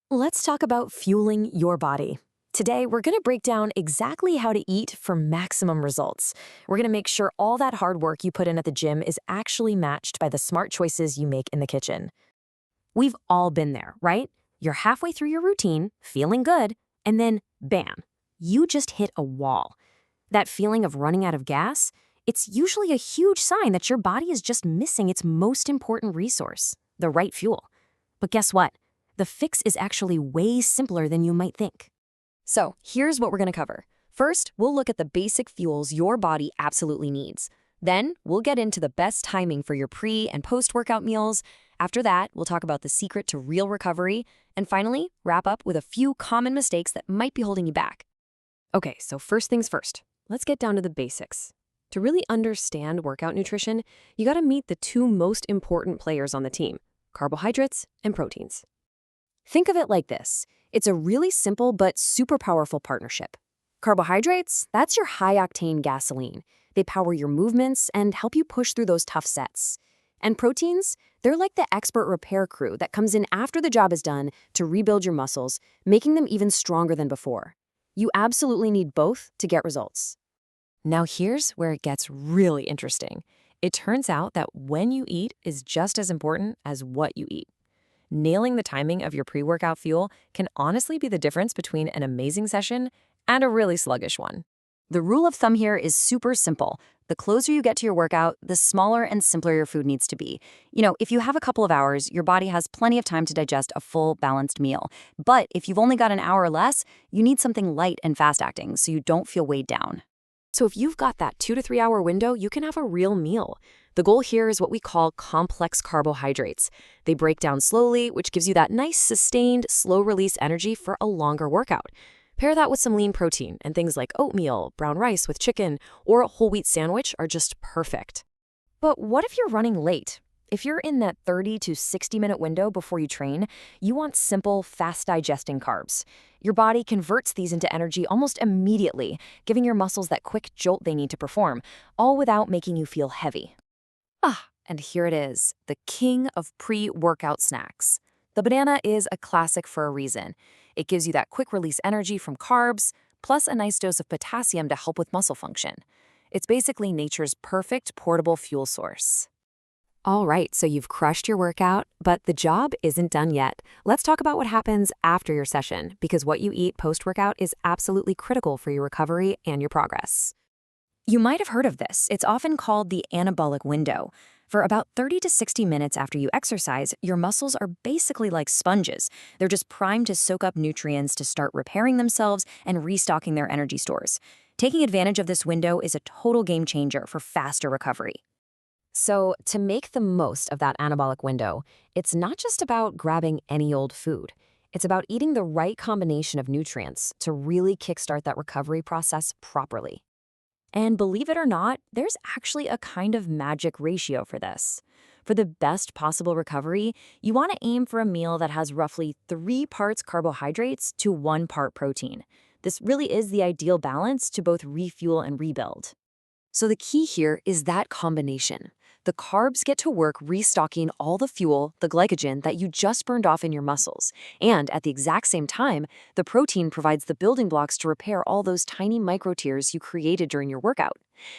Let's talk about fueling your body. Today, we're going to break down exactly how to eat for maximum results. We're going to make sure all that hard work you put in at the gym is actually matched by the smart choices you make in the kitchen. We've all been there, right? You're halfway through your routine, feeling good, and then bam, you just hit a wall. That feeling of running out of gas, it's usually a huge sign that your body is just missing its most important resource, the right fuel. But guess what? The fix is actually way simpler than you might think. So, here's what we're going to cover. First, we'll look at the basic fuels your body absolutely needs. Then, we'll get into the best timing for your pre- and post-workout meals. After that, we'll talk about the secret to real recovery. And finally, wrap up with a few common mistakes that might be holding you back. Okay, so first things first, let's get down to the basics. To really understand workout nutrition, you gotta meet the two most important players on the team, carbohydrates and proteins. Think of it like this. It's a really simple but super powerful partnership. Carbohydrates, that's your high-octane gasoline. They power your movements and help you push through those tough sets. And proteins, they're like the expert repair crew that comes in after the job is done to rebuild your muscles, making them even stronger than before. You absolutely need both to get results. Now here's where it gets really interesting. It turns out that when you eat is just as important as what you eat. Nailing the timing of your pre-workout fuel can honestly be the difference between an amazing session and a really sluggish one. The rule of thumb here is super simple. The closer you get to your workout, the smaller and simpler your food needs to be. If you have a couple of hours, your body has plenty of time to digest a full, balanced meal. But if you've only got an hour or less, you need something light and fast-acting so you don't feel weighed down. So if you've got that 2 to 3 hour window, you can have a real meal. The goal here is what we call complex carbohydrates. They break down slowly, which gives you that nice, sustained, slow-release energy for a longer workout. Pair that with some lean protein, and things like oatmeal, brown rice with chicken, or a whole wheat sandwich are just perfect. But what if you're running late? If you're in that 30 to 60-minute window before you train, you want simple, fast-digesting carbs. Your body converts these into energy almost immediately, giving your muscles that quick jolt they need to perform, all without making you feel heavy. And here it is, the king of pre-workout snacks. The banana is a classic for a reason. It gives you that quick-release energy from carbs, plus a nice dose of potassium to help with muscle function. It's basically nature's perfect portable fuel source. All right, so you've crushed your workout, but the job isn't done yet. Let's talk about what happens after your session, because what you eat post-workout is absolutely critical for your recovery and your progress. You might have heard of this. It's often called the anabolic window. For about 30 to 60 minutes after you exercise, your muscles are basically like sponges. They're just primed to soak up nutrients to start repairing themselves and restocking their energy stores. Taking advantage of this window is a total game changer for faster recovery. So to make the most of that anabolic window, it's not just about grabbing any old food. It's about eating the right combination of nutrients to really kickstart that recovery process properly. And believe it or not, there's actually a kind of magic ratio for this. For the best possible recovery, you want to aim for a meal that has roughly 3 parts carbohydrates to 1 part protein. This really is the ideal balance to both refuel and rebuild. So the key here is that combination. The carbs get to work restocking all the fuel, the glycogen, that you just burned off in your muscles. And at the exact same time, the protein provides the building blocks to repair all those tiny micro-tears you created during your workout.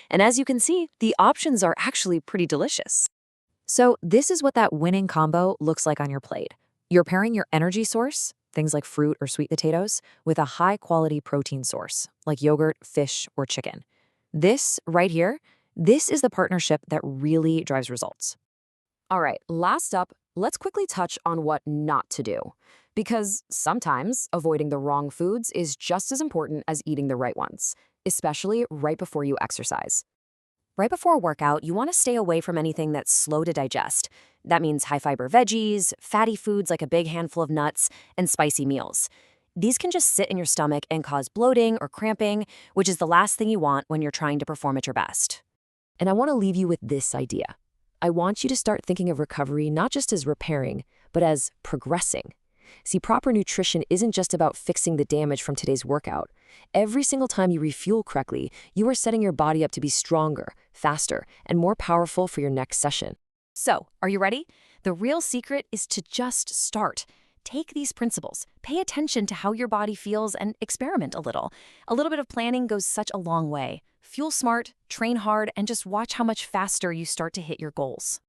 And as you can see, the options are actually pretty delicious. So this is what that winning combo looks like on your plate. You're pairing your energy source, things like fruit or sweet potatoes, with a high-quality protein source, like yogurt, fish, or chicken. This right here, this is the partnership that really drives results. All right, last up, let's quickly touch on what not to do. Because sometimes avoiding the wrong foods is just as important as eating the right ones, especially right before you exercise. Right before a workout, you want to stay away from anything that's slow to digest. That means high-fiber veggies, fatty foods like a big handful of nuts, and spicy meals. These can just sit in your stomach and cause bloating or cramping, which is the last thing you want when you're trying to perform at your best. And I want to leave you with this idea. I want you to start thinking of recovery not just as repairing, but as progressing. See, proper nutrition isn't just about fixing the damage from today's workout. Every single time you refuel correctly, you are setting your body up to be stronger, faster, and more powerful for your next session. So, are you ready? The real secret is to just start. take these principles, pay attention to how your body feels, and experiment a little. A little bit of planning goes such a long way. Fuel smart, train hard, and just watch how much faster you start to hit your goals.